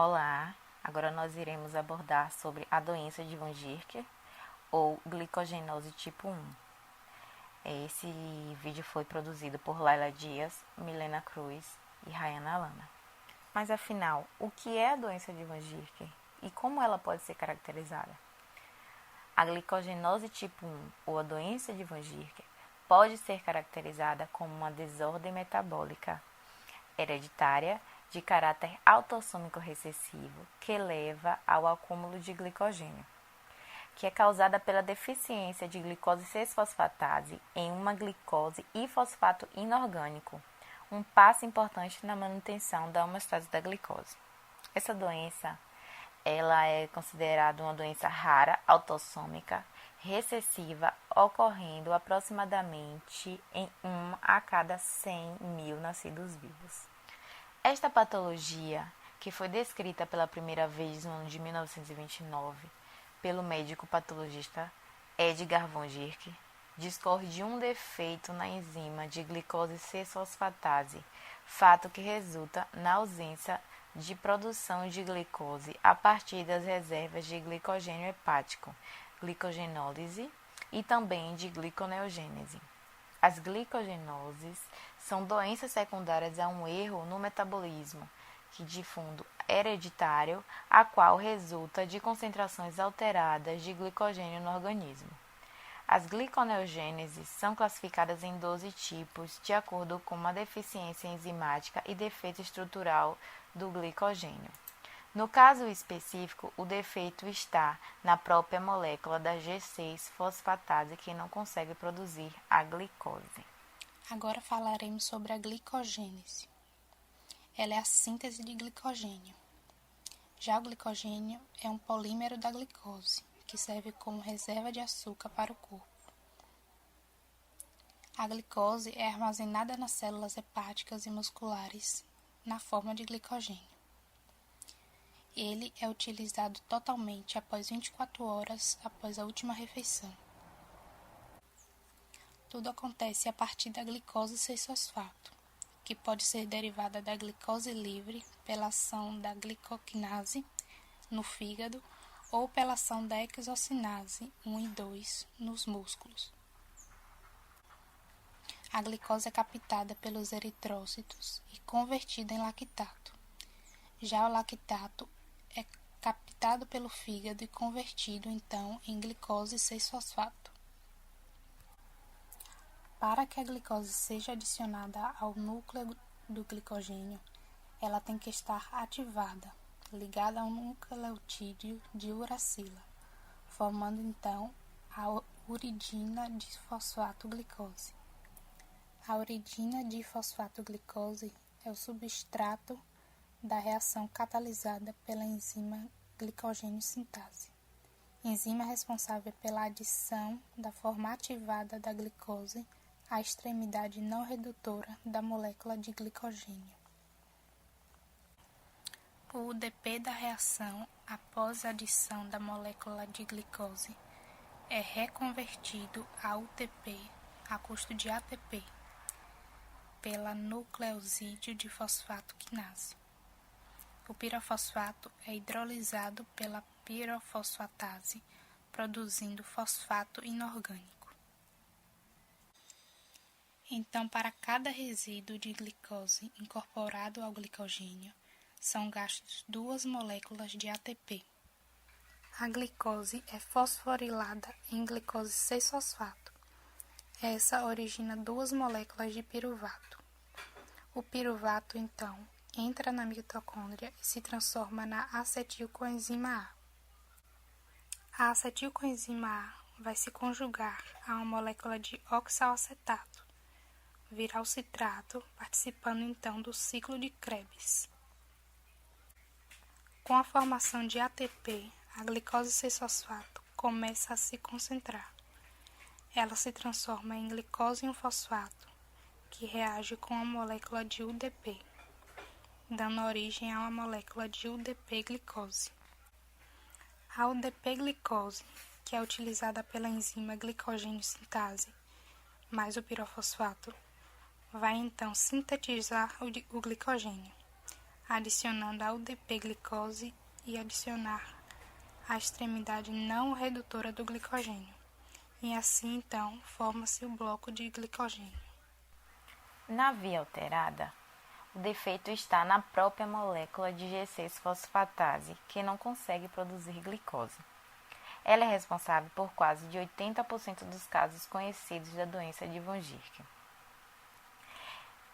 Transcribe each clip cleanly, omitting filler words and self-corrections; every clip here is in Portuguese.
Olá, agora nós iremos abordar sobre a doença de Van Gierke ou glicogenose tipo 1. Esse vídeo foi produzido por Laila Dias, Milena Cruz e Rayana Lana. Mas afinal, o que é a doença de Van Gierke e como ela pode ser caracterizada? A glicogenose tipo 1 ou a doença de Van Gierke pode ser caracterizada como uma desordem metabólica hereditária de caráter autossômico recessivo que leva ao acúmulo de glicogênio, que é causada pela deficiência de glicose 6-fosfatase em uma glicose e fosfato inorgânico, um passo importante na manutenção da homeostase da glicose. Essa doença ela é considerada uma doença rara, autossômica, recessiva, ocorrendo aproximadamente em 1 a cada 100 mil nascidos vivos. Esta patologia, que foi descrita pela primeira vez no ano de 1929 pelo médico patologista Edgar Van Gierke, discorre de um defeito na enzima de glicose 6-fosfatase, fato que resulta na ausência de produção de glicose a partir das reservas de glicogênio hepático, glicogenólise e também de gliconeogênese. As glicogenoses são doenças secundárias a um erro no metabolismo, que de fundo hereditário, a qual resulta de concentrações alteradas de glicogênio no organismo. As gliconeogêneses são classificadas em 12 tipos, de acordo com uma deficiência enzimática e defeito estrutural do glicogênio. No caso específico, o defeito está na própria molécula da G6-fosfatase que não consegue produzir a glicose. Agora falaremos sobre a glicogênese. Ela é a síntese de glicogênio. Já o glicogênio é um polímero da glicose, que serve como reserva de açúcar para o corpo. A glicose é armazenada nas células hepáticas e musculares na forma de glicogênio. Ele é utilizado totalmente após 24 horas após a última refeição. Tudo acontece a partir da glicose 6-fosfato, que pode ser derivada da glicose livre pela ação da glicoquinase no fígado ou pela ação da hexocinase 1 e 2 nos músculos. A glicose é captada pelos eritrócitos e convertida em lactato. Já o lactato é captado pelo fígado e convertido, então, em glicose 6-fosfato. Para que a glicose seja adicionada ao núcleo do glicogênio, ela tem que estar ativada, ligada ao nucleotídeo de uracila, formando, então, a uridina difosfato-glicose. A uridina difosfato-glicose é o substrato da reação catalisada pela enzima glicogênio sintase, enzima responsável pela adição da forma ativada da glicose à extremidade não redutora da molécula de glicogênio. O UDP da reação após a adição da molécula de glicose é reconvertido a UTP a custo de ATP pela nucleosídeo de fosfato quinase. O pirofosfato é hidrolisado pela pirofosfatase, produzindo fosfato inorgânico. Então, para cada resíduo de glicose incorporado ao glicogênio, são gastos 2 moléculas de ATP. A glicose é fosforilada em glicose 6-fosfato. Essa origina 2 moléculas de piruvato. O piruvato, então, entra na mitocôndria e se transforma na acetilcoenzima A. A acetilcoenzima A vai se conjugar a uma molécula de oxalacetato, virar o citrato, participando então do ciclo de Krebs. Com a formação de ATP, a glicose 6-fosfato começa a se concentrar. Ela se transforma em glicose 1-fosfato, que reage com a molécula de UDP, dando origem a uma molécula de UDP-glicose. A UDP-glicose, que é utilizada pela enzima glicogênio sintase, mais o pirofosfato, vai então sintetizar o glicogênio. adicionando a UDP-glicose e adicionar a extremidade não redutora do glicogênio. E assim, então, forma-se o bloco de glicogênio. Na via alterada, o defeito está na própria molécula de G6-fosfatase, que não consegue produzir glicose. Ela é responsável por quase de 80% dos casos conhecidos da doença de von Gierke.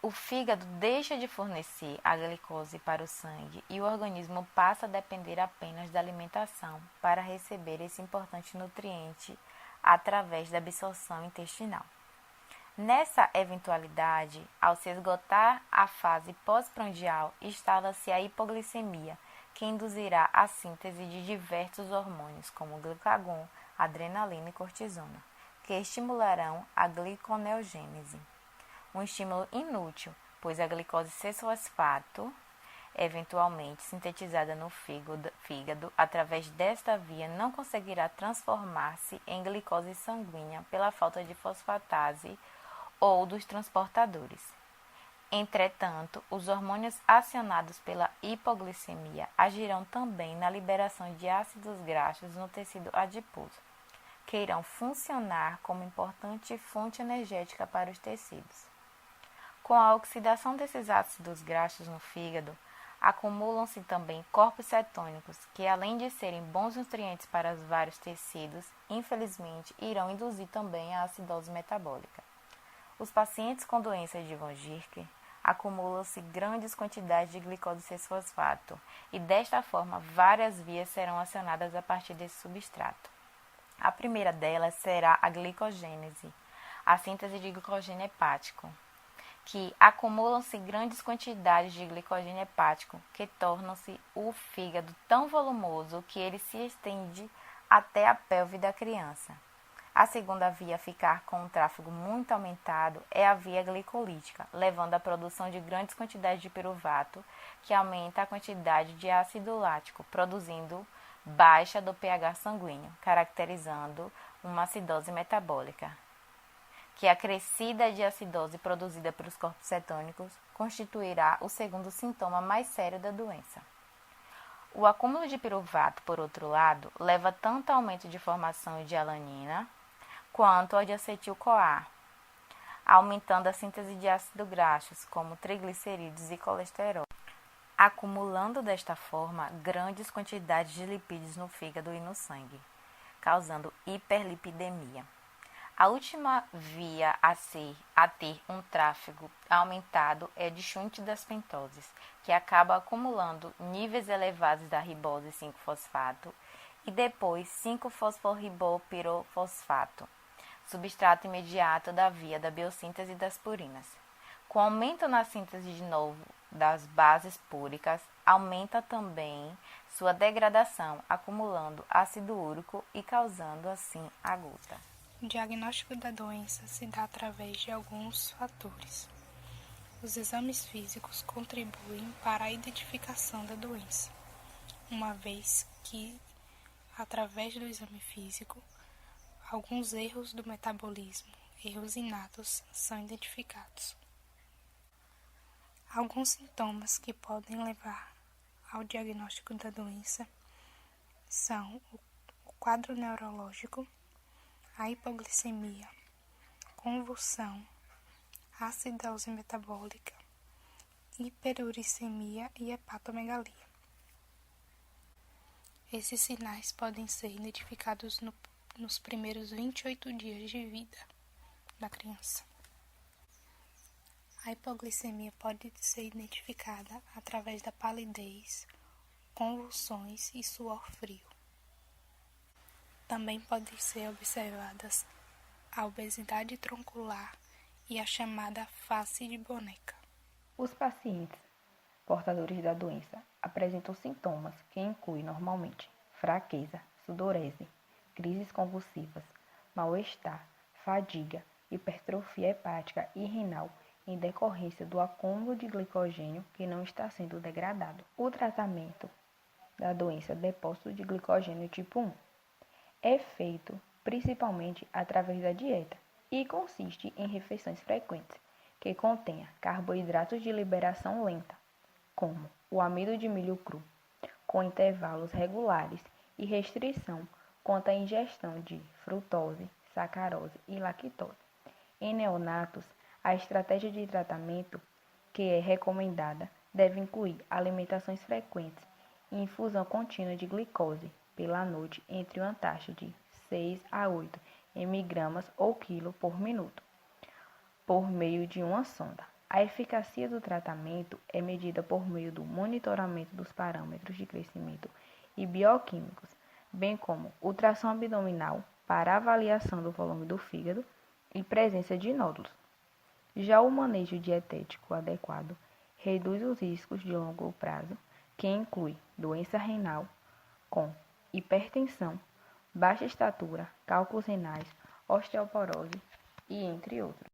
O fígado deixa de fornecer a glicose para o sangue e o organismo passa a depender apenas da alimentação para receber esse importante nutriente através da absorção intestinal. Nessa eventualidade, ao se esgotar a fase pós-prandial, instala-se a hipoglicemia, que induzirá a síntese de diversos hormônios, como glucagon, adrenalina e cortisona, que estimularão a gliconeogênese. Um estímulo inútil, pois a glicose 6-fosfato, eventualmente sintetizada no fígado, através desta via, não conseguirá transformar-se em glicose sanguínea pela falta de fosfatase ou dos transportadores. Entretanto, os hormônios acionados pela hipoglicemia agirão também na liberação de ácidos graxos no tecido adiposo, que irão funcionar como importante fonte energética para os tecidos. Com a oxidação desses ácidos graxos no fígado, acumulam-se também corpos cetônicos, que além de serem bons nutrientes para os vários tecidos, infelizmente irão induzir também a acidose metabólica. Os pacientes com doença de von Gierke acumulam-se grandes quantidades de glicose 6-fosfato e desta forma várias vias serão acionadas a partir desse substrato. A primeira delas será a glicogênese, a síntese de glicogênio hepático, que acumulam-se grandes quantidades de glicogênio hepático que tornam-se o fígado tão volumoso que ele se estende até a pelve da criança. A segunda via a ficar com um tráfego muito aumentado é a via glicolítica, levando à produção de grandes quantidades de piruvato, que aumenta a quantidade de ácido lático, produzindo baixa do pH sanguíneo, caracterizando uma acidose metabólica, que a crescida de acidose produzida pelos corpos cetônicos constituirá o segundo sintoma mais sério da doença. O acúmulo de piruvato, por outro lado, leva tanto ao aumento de formação de alanina quanto ao de acetil-CoA, aumentando a síntese de ácidos graxos, como triglicerídeos e colesterol, acumulando desta forma grandes quantidades de lipídios no fígado e no sangue, causando hiperlipidemia. A última via a ter um tráfego aumentado é de shunt das pentoses, que acaba acumulando níveis elevados da ribose 5-fosfato e depois 5-fosforribopirofosfato, substrato imediato da via da biossíntese das purinas. Com aumento na síntese de novo das bases púricas, aumenta também sua degradação, acumulando ácido úrico e causando assim a gota. O diagnóstico da doença se dá através de alguns fatores. Os exames físicos contribuem para a identificação da doença, uma vez que, através do exame físico, alguns erros do metabolismo, erros inatos, são identificados. Alguns sintomas que podem levar ao diagnóstico da doença são o quadro neurológico, a hipoglicemia, convulsão, acidose metabólica, hiperuricemia e hepatomegalia. Esses sinais podem ser identificados nos primeiros 28 dias de vida da criança. A hipoglicemia pode ser identificada através da palidez, convulsões e suor frio. Também podem ser observadas a obesidade troncular e a chamada face de boneca. Os pacientes portadores da doença apresentam sintomas que incluem normalmente fraqueza, sudorese, crises convulsivas, mal-estar, fadiga, hipertrofia hepática e renal em decorrência do acúmulo de glicogênio que não está sendo degradado. O tratamento da doença depósito de glicogênio tipo 1 é feito principalmente através da dieta e consiste em refeições frequentes que contenha carboidratos de liberação lenta, como o amido de milho cru, com intervalos regulares e restrição quanto à ingestão de frutose, sacarose e lactose. Em neonatos, a estratégia de tratamento que é recomendada deve incluir alimentações frequentes e infusão contínua de glicose pela noite entre uma taxa de 6 a 8 mg ou quilo por minuto, por meio de uma sonda. A eficácia do tratamento é medida por meio do monitoramento dos parâmetros de crescimento e bioquímicos, bem como ultrassom abdominal para avaliação do volume do fígado e presença de nódulos. Já o manejo dietético adequado reduz os riscos de longo prazo, que inclui doença renal com hipertensão, baixa estatura, cálculos renais, osteoporose e entre outros.